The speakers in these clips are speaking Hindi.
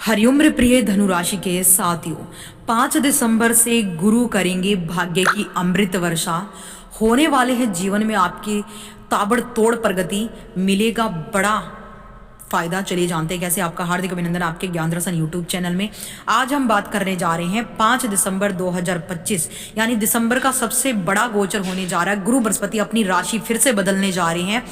हरिउम्र प्रिय धनुराशि के साथियों, 5 दिसंबर से गुरु करेंगे भाग्य की अमृत वर्षा। होने वाले हैं जीवन में आपकी ताबड़तोड़ प्रगति, मिलेगा बड़ा फायदा। चलिए जानते हैं कैसे। आपका हार्दिक अभिनंदन आपके ज्ञान दर्शन यूट्यूब चैनल में। आज हम बात करने जा रहे हैं 5 दिसंबर 2025 यानी दिसंबर का सबसे बड़ा गोचर होने जा रहा है। गुरु बृहस्पति अपनी राशि फिर से बदलने जा रहे हैं।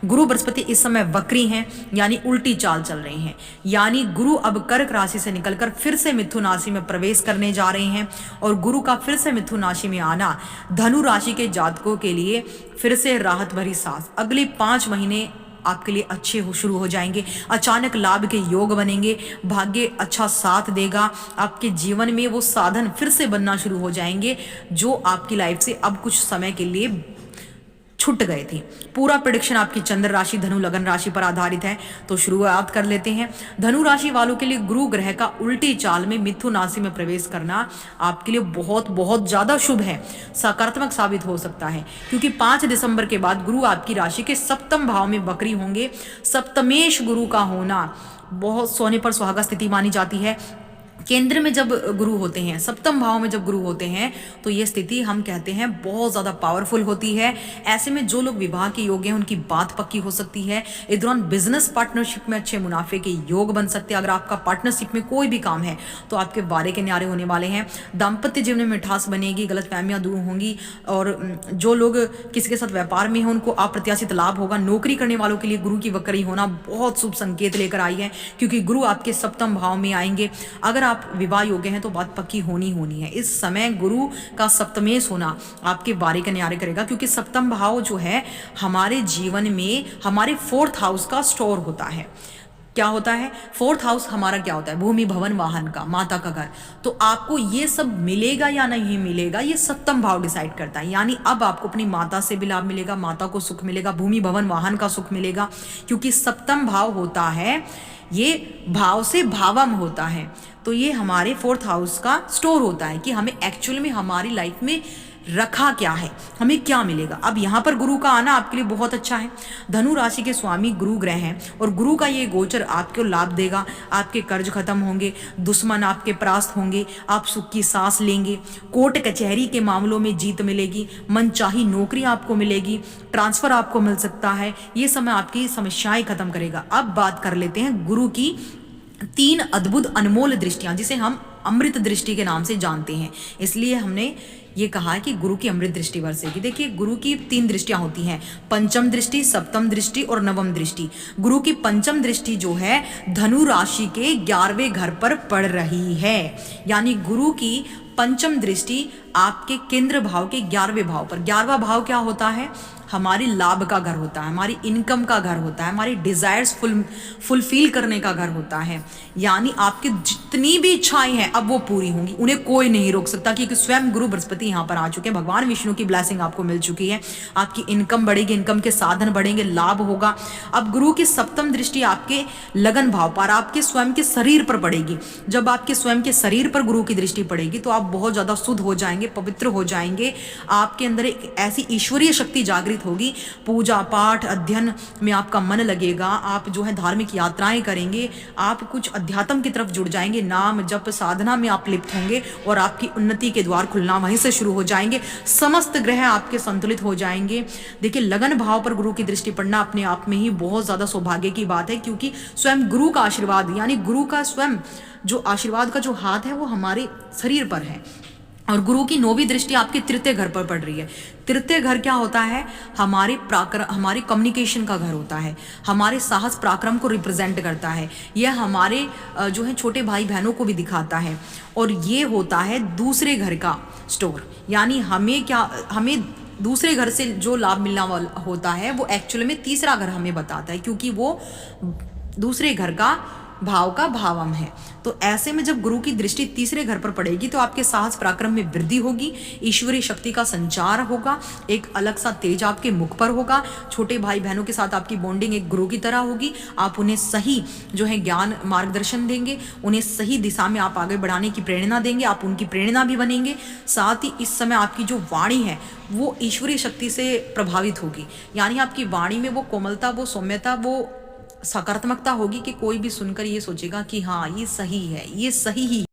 गुरु बृहस्पति इस समय वक्री हैं यानी उल्टी चाल चल रही हैं, यानी गुरु अब कर्क राशि से निकलकर फिर से मिथुन राशि में प्रवेश करने जा रहे हैं। और गुरु का फिर से मिथुन राशि में आना धनु राशि के जातकों के लिए फिर से राहत भरी सांस। अगले 5 महीने आपके लिए अच्छे शुरू हो जाएंगे। अचानक लाभ के योग बनेंगे, भाग्य अच्छा साथ देगा। आपके जीवन में वो साधन फिर से बनना शुरू हो जाएंगे जो आपकी लाइफ से अब कुछ समय के लिए छूट गए थे। पूरा प्रेडिक्शन आपकी चंद्र राशि धनु लगन राशि पर आधारित है। तो शुरुआत कर लेते हैं। धनु राशि वालों के लिए गुरु ग्रह का उल्टी चाल में मिथुन राशि में प्रवेश करना आपके लिए बहुत बहुत ज्यादा शुभ है, सकारात्मक साबित हो सकता है, क्योंकि 5 दिसंबर के बाद गुरु आपकी राशि के सप्तम भाव में वक्री होंगे। सप्तमेश गुरु का होना बहुत सोने पर सुहागा स्थिति मानी जाती है। केंद्र में जब गुरु होते हैं, सप्तम भाव में जब गुरु होते हैं, तो ये स्थिति हम कहते हैं बहुत ज़्यादा पावरफुल होती है। ऐसे में जो लोग विवाह के योग्य हैं उनकी बात पक्की हो सकती है। इस दौरान बिजनेस पार्टनरशिप में अच्छे मुनाफे के योग बन सकते हैं। अगर आपका पार्टनरशिप में कोई भी काम है तो आपके वारे के न्यारे होने वाले हैं। दाम्पत्य जीवन में मिठास बनेगी, गलतफहमियां दूर होंगी। और जो लोग किसी के साथ व्यापार में हैं उनको अप्रत्याशित लाभ होगा। नौकरी करने वालों के लिए गुरु की वक्री होना बहुत शुभ संकेत लेकर आई है, क्योंकि गुरु आपके सप्तम भाव में आएंगे। अगर आप विवाह योग्य हैं तो बात पक्की होनी है। इस समय गुरु का सप्तमेश होना आपके बारे का न्यारे करेगा, क्योंकि सप्तम भाव जो है हमारे जीवन में हमारे 4th हाउस का स्टोर होता है। क्या होता है 4th हाउस हमारा? क्या होता है? भूमि भवन वाहन का, माता का घर। तो आपको ये सब मिलेगा या नहीं मिलेगा, ये सप्तम भाव डिसाइड करता है। यानी अब आपको अपनी माता से भी लाभ मिलेगा, माता को सुख मिलेगा, भूमि भवन वाहन का सुख मिलेगा, क्योंकि सप्तम भाव होता है, ये भाव से भावम होता है। तो ये हमारे 4th हाउस का स्टोर होता है कि हमें एक्चुअल में हमारी लाइफ में रखा क्या है, हमें क्या मिलेगा। अब यहाँ पर गुरु का आना आपके लिए बहुत अच्छा है। धनु राशि के स्वामी गुरु ग्रह हैं और गुरु का ये गोचर आपको लाभ देगा। आपके कर्ज खत्म होंगे, दुश्मन आपके परास्त होंगे, आप सुख की सांस लेंगे। कोर्ट कचहरी के मामलों में जीत मिलेगी, मनचाही नौकरी आपको मिलेगी, ट्रांसफर आपको मिल सकता है। ये समय आपकी समस्याएं खत्म करेगा। अब बात कर लेते हैं गुरु की 3 अद्भुत अनमोल दृष्टियां, जिसे हम अमृत दृष्टि के नाम से जानते हैं। इसलिए हमने ये कहा है कि गुरु की अमृत दृष्टि बरसेगी। देखिए, गुरु की 3 दृष्टियां होती हैं, पंचम दृष्टि, सप्तम दृष्टि और नवम दृष्टि। गुरु की पंचम दृष्टि जो है धनु राशि के 11वें घर पर पड़ रही है। यानी गुरु की पंचम दृष्टि आपके केंद्र भाव के 11वें भाव पर। 11वां भाव क्या होता है? हमारी लाभ का घर होता है, हमारी इनकम का घर होता है, हमारी डिजायर्स फुलफिल करने का घर होता है। यानी आपकी जितनी भी इच्छाएं हैं अब वो पूरी होंगी, उन्हें कोई नहीं रोक सकता, क्योंकि स्वयं गुरु बृहस्पति यहाँ पर आ चुके हैं। भगवान विष्णु की ब्लेसिंग आपको मिल चुकी है। आपकी इनकम बढ़ेगी, इनकम के साधन बढ़ेंगे, लाभ होगा। अब गुरु की सप्तम दृष्टि आपके लगन भाव पर, आपके स्वयं के शरीर पर पड़ेगी। जब आपके स्वयं के शरीर पर गुरु की दृष्टि पड़ेगी तो आप बहुत ज्यादा शुद्ध हो जाएंगे, पवित्र हो जाएंगे। आपके अंदर एक ऐसी ईश्वरीय शक्ति जागृत होगी। पूजा पाठ अध्ययन में आपका मन लगेगा। आप जो है धार्मिक यात्राएं करेंगे, आप कुछ अध्यात्म की तरफ जुड़ जाएंगे। नाम जप साधना में आप लिप्त होंगे और आपकी उन्नति के द्वार खुलना वहीं से शुरू हो जाएंगे। समस्त ग्रह आपके संतुलित हो जाएंगे। देखिए, लगन भाव पर गुरु की दृष्टि पड़ना अपने आप में ही बहुत ज्यादा सौभाग्य की बात है, क्योंकि स्वयं गुरु का आशीर्वाद, यानी गुरु का स्वयं जो आशीर्वाद का जो हाथ है वो हमारे शरीर पर है। और गुरु की 9वीं दृष्टि आपके तृतीय घर पर पड़ रही है। तृतीय घर क्या होता है? हमारे कम्युनिकेशन का घर होता है, हमारे साहस पराक्रम को रिप्रेजेंट करता है। यह हमारे जो है छोटे भाई बहनों को भी दिखाता है। और ये होता है दूसरे घर का स्टोर। यानी हमें दूसरे घर से जो लाभ मिलना वाला होता है वो एक्चुअली में तीसरा घर हमें बताता है, क्योंकि वो दूसरे घर का भावम है। तो ऐसे में जब गुरु की दृष्टि तीसरे घर पर पड़ेगी तो आपके साहस पराक्रम में वृद्धि होगी, ईश्वरीय शक्ति का संचार होगा, एक अलग सा तेज आपके मुख पर होगा। छोटे भाई बहनों के साथ आपकी बॉन्डिंग एक गुरु की तरह होगी। आप उन्हें सही जो है ज्ञान मार्गदर्शन देंगे, उन्हें सही दिशा में आप आगे बढ़ाने की प्रेरणा देंगे, आप उनकी प्रेरणा भी बनेंगे। साथ ही इस समय आपकी जो वाणी है वो ईश्वरीय शक्ति से प्रभावित होगी। यानी आपकी वाणी में वो कोमलता, वो सौम्यता, वो सकारात्मकता होगी कि कोई भी सुनकर ये सोचेगा कि हाँ ये सही है, ये सही ही